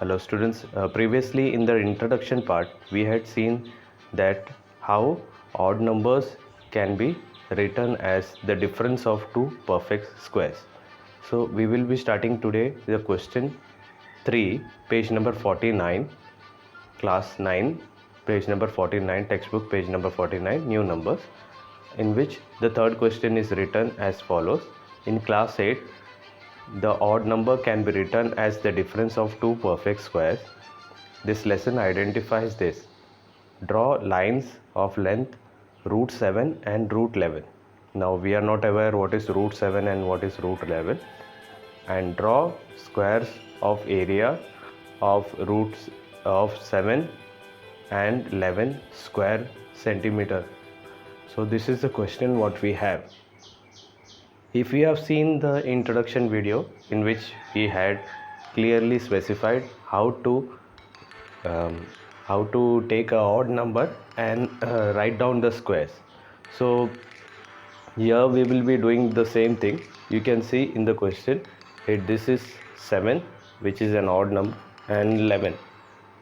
Hello students, previously in the introduction part we had seen that how odd numbers can be written as the difference of two perfect squares. So we will be starting today the question 3, page number 49, class 9, page number 49, textbook page number 49, new numbers, in which the third question is written as follows. In class 8, the odd number can be written as the difference of two perfect squares. This lesson identifies this. Draw lines of length root 7 and root 11. Now we are not aware what is root 7 and what is root 11. And draw squares of area of roots of 7 and 11 square centimeter. So this is the question what we have. If we have seen the introduction video in which we had clearly specified um, how to take a odd number and write down the squares. So here we will be doing the same thing. You can see in the question this is 7, which is an odd number, and 11,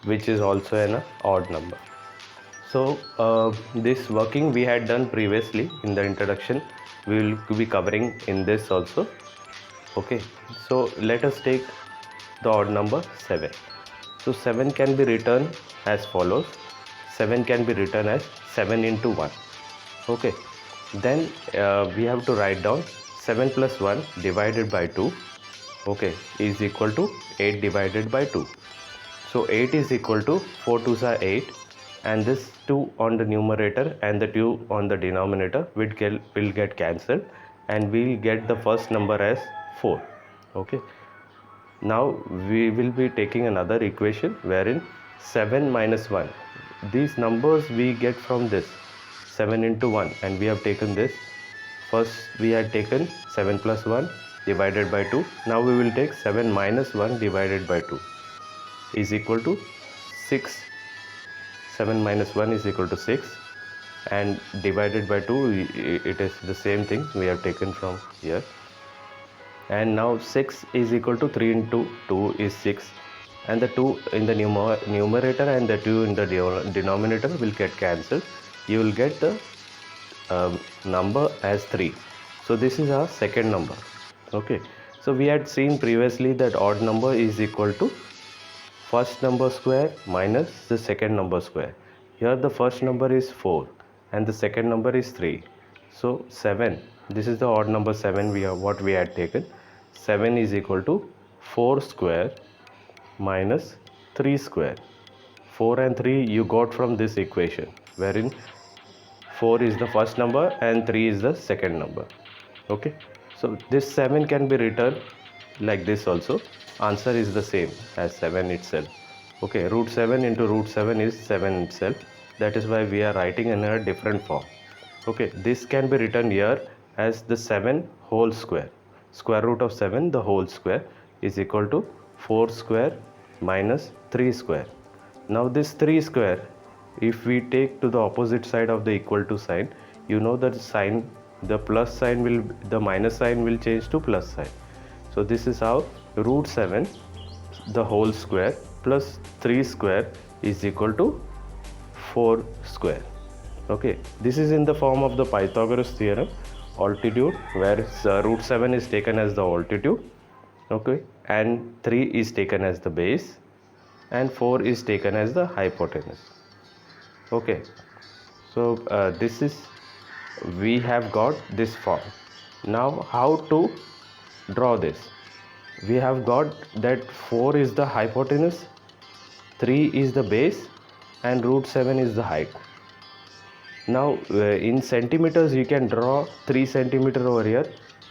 which is also an odd number. So this working we had done previously in the introduction, we will be covering in this also. Okay, so let us take the odd number 7. So 7 can be written as follows. 7 can be written as 7 into 1. Okay, then we have to write down 7 plus 1 divided by 2, okay, is equal to 8 divided by 2. So 8 is equal to 4 2s are 8, and this 2 on the numerator and the 2 on the denominator will get cancelled, and we'll get the first number as 4. Okay, now we will be taking another equation wherein 7 minus 1, these numbers we get from this 7 into 1, and we have taken this. First we had taken 7 plus 1 divided by 2. Now we will take 7 minus 1 divided by 2 is equal to 6. 7 minus 1 is equal to 6, and divided by 2, it is the same thing we have taken from here. And now 6 is equal to 3 into 2 is 6, and the 2 in the numerator and the 2 in the denominator will get cancelled. You will get the number as 3. So this is our second number. Okay, so we had seen previously that odd number is equal to first number square minus the second number square. Here the first number is 4 and the second number is 3. So 7, this is the odd number 7 what we had taken. 7 is equal to 4 square minus 3 square. 4 and 3 you got from this equation, wherein 4 is the first number and 3 is the second number. Okay, so this 7 can be written like this also. Answer is the same as 7 itself. Okay, root 7 into root 7 is 7 itself. That is why we are writing in a different form. Okay, this can be written here as the 7 whole square. Square root of 7 the whole square is equal to 4 square minus 3 square. Now this 3 square, if we take to the opposite side of the equal to sign, you know that sign, the plus sign will, the minus sign will change to plus sign. So this is how root 7 the whole square plus 3 square is equal to 4 square. Okay, this is in the form of the Pythagoras theorem, altitude, where root 7 is taken as the altitude, okay, and 3 is taken as the base, and 4 is taken as the hypotenuse. Okay, so this is, we have got this form. Now how to draw this? We have got that 4 is the hypotenuse, 3 is the base, and root 7 is the height. Now in centimeters you can draw 3 centimeter over here,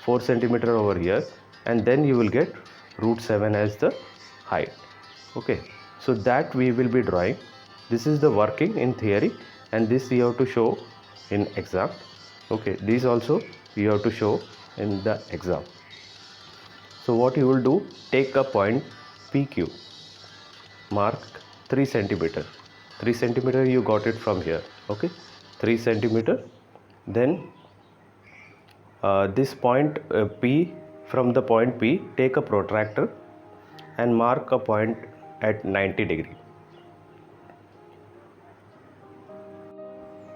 4 centimeter over here, and then you will get root 7 as the height. Okay, so that we will be drawing. This is the working in theory, and this you have to show in exam. Okay, these also you have to show in the exam. So what you will do, take a point PQ, mark 3 centimeter. 3 centimeter you got it from here. Okay, 3 centimeter. Then this point P, from the point P take a protractor and mark a point at 90 degree.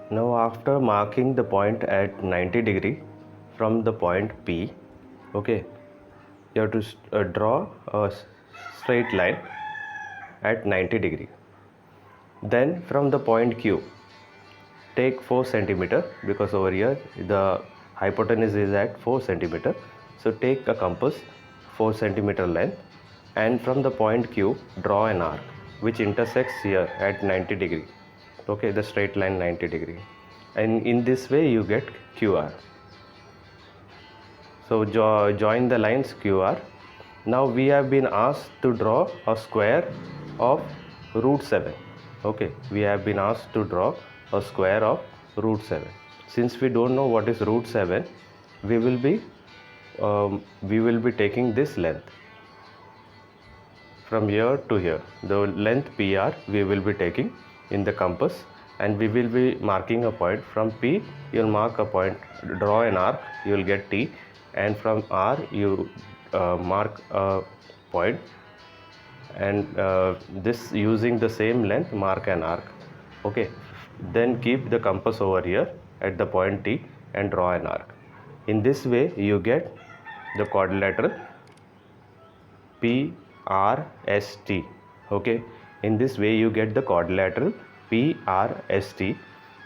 Now after marking the point at 90 degree from the point P, okay, you have to draw a straight line at 90 degree. Then from the point Q, take 4 centimeter, because over here the hypotenuse is at 4 centimeter. So take a compass 4 centimeter length, and from the point Q draw an arc which intersects here at 90 degree. Okay, the straight line 90 degree, and in this way you get QR. So join the lines QR. Now we have been asked to draw a square of root 7. Okay, we have been asked to draw a square of root 7. Since we don't know what is root 7, we will be taking this length from here to here. The length PR we will be taking in the compass, and we will be marking a point. From P you will mark a point, draw an arc, you will get T, and from R you mark a point, and this using the same length mark an arc. Okay, then keep the compass over here at the point T and draw an arc. In this way you get the quadrilateral PRST. Okay, in this way you get the quadrilateral PRST.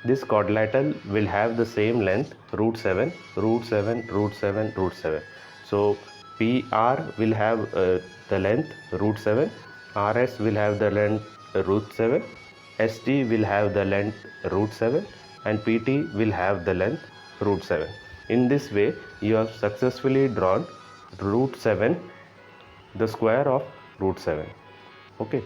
This quadrilateral will have the same length, root 7, root 7, root 7, root 7. So PR will have the length root 7, RS will have the length root 7, ST will have the length root 7, and PT will have the length root 7. In this way you have successfully drawn root 7, the square of root 7. Okay.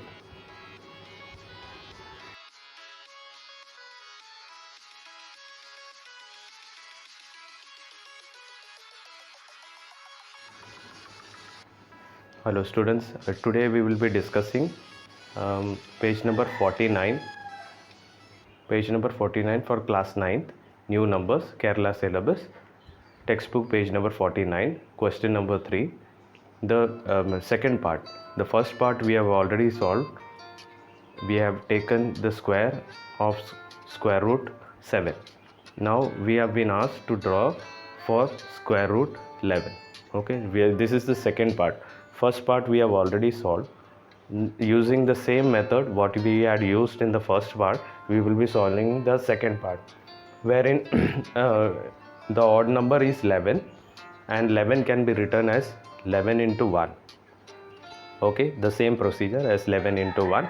Hello students, today we will be discussing page number 49. Page number 49 for class 9th, new numbers, Kerala syllabus, textbook page number 49, question number 3. The second part. The first part we have already solved. We have taken the square of square root 7. Now we have been asked to draw for square root 11. Okay, this is the second part. First part we have already solved. Using the same method what we had used in the first part, we will be solving the second part, wherein the odd number is 11 and 11 can be written as 11 into 1. Okay, the same procedure as 11 into 1.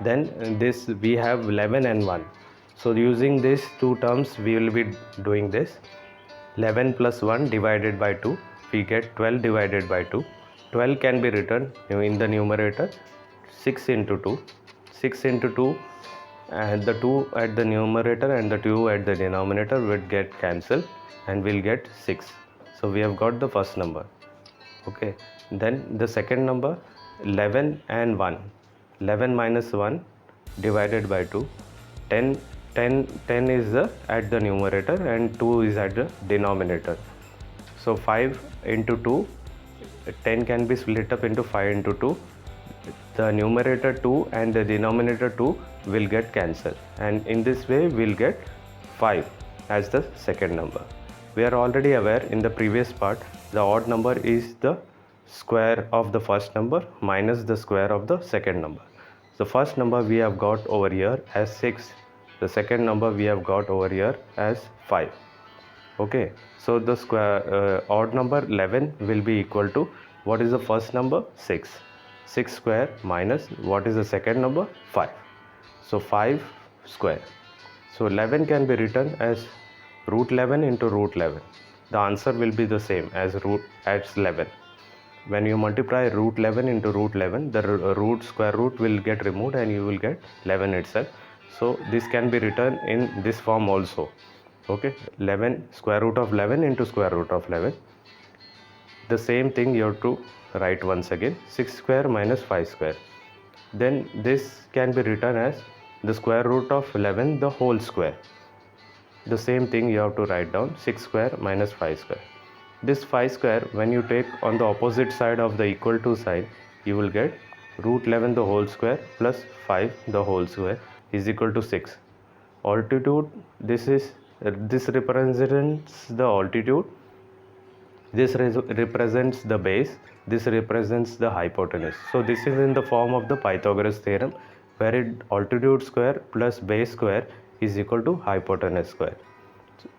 Then this we have 11 and 1. So using these two terms we will be doing this. 11 plus 1 divided by 2, we get 12 divided by 2. 12 can be written in the numerator 6 into 2. 6 into 2, and the 2 at the numerator and the 2 at the denominator would get cancelled and we'll get 6. So we have got the first number. Okay, then the second number 11 and 1. 11 minus 1 divided by 2. 10 is at the numerator and 2 is at the denominator. So 5 into 2, 10 can be split up into 5 into 2. The numerator 2 and the denominator 2 will get cancelled, and in this way we'll get 5 as the second number. We are already aware in the previous part the odd number is the square of the first number minus the square of the second number. The first number we have got over here as 6. The second number we have got over here as 5. Okay, so the odd number 11 will be equal to, what is the first number? 6. 6 square minus what is the second number? 5. So 5 square. So 11 can be written as root 11 into root 11. The answer will be the same as 11. When you multiply root 11 into root 11, the root square root will get removed and you will get 11 itself. So this can be written in this form also. Okay, 11 square root of 11 into square root of 11. The same thing you have to write once again, 6 square minus 5 square. Then this can be written as the square root of 11 the whole square. The same thing you have to write down, 6 square minus 5 square. This 5 square, when you take on the opposite side of the equal to sign, you will get root 11 the whole square plus 5 the whole square is equal to 6. Altitude, this represents the altitude, this represents the base, this represents the hypotenuse. So this is in the form of the Pythagoras theorem, where altitude square plus base square is equal to hypotenuse square.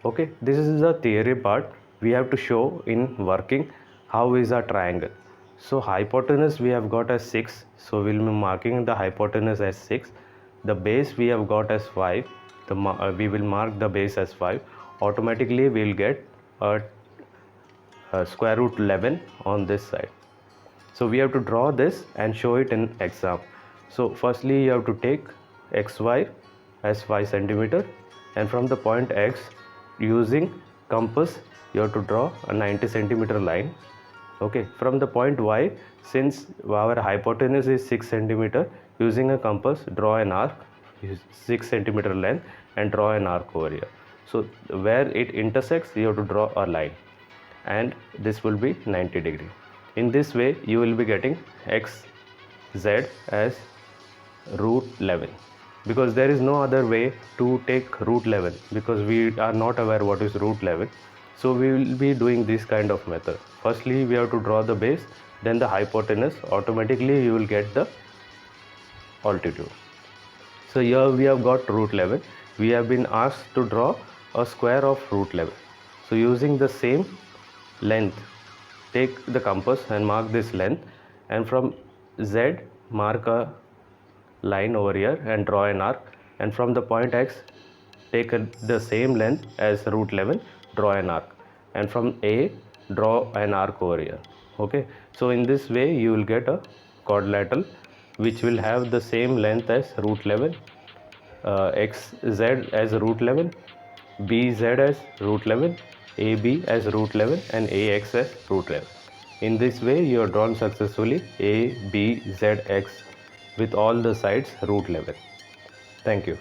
Okay, this is the theory part. We have to show in working how is a triangle. So hypotenuse we have got as 6, so we'll be marking the hypotenuse as 6. The base we have got as 5, we will mark the base as 5. Automatically we will get a square root 11 on this side. So we have to draw this and show it in exam. So firstly you have to take xy as 5 centimeter, and from the point x, using compass you have to draw a 90 centimeter line. Okay, from the point y, since our hypotenuse is 6 centimeter, using a compass draw an arc 6 centimeter length and draw an arc over here. So where it intersects you have to draw a line, and this will be 90 degree. In this way you will be getting xz as root 11, because there is no other way to take root 11, because we are not aware what is root 11. So we will be doing this kind of method. Firstly we have to draw the base, then the hypotenuse. Automatically you will get the altitude. So here we have got root 11. We have been asked to draw a square of root 11. So using the same length, take the compass and mark this length, and from z mark a line over here and draw an arc, and from the point x take the same length as root 11, draw an arc, and from a draw an arc over here. Okay, so in this way you will get a quadrilateral which will have the same length as root 11, xz as root 11, bz as root 11, AB as root 11, and AX as root 11. In this way you have drawn successfully A, B, Z, X with all the sides root 11. Thank you.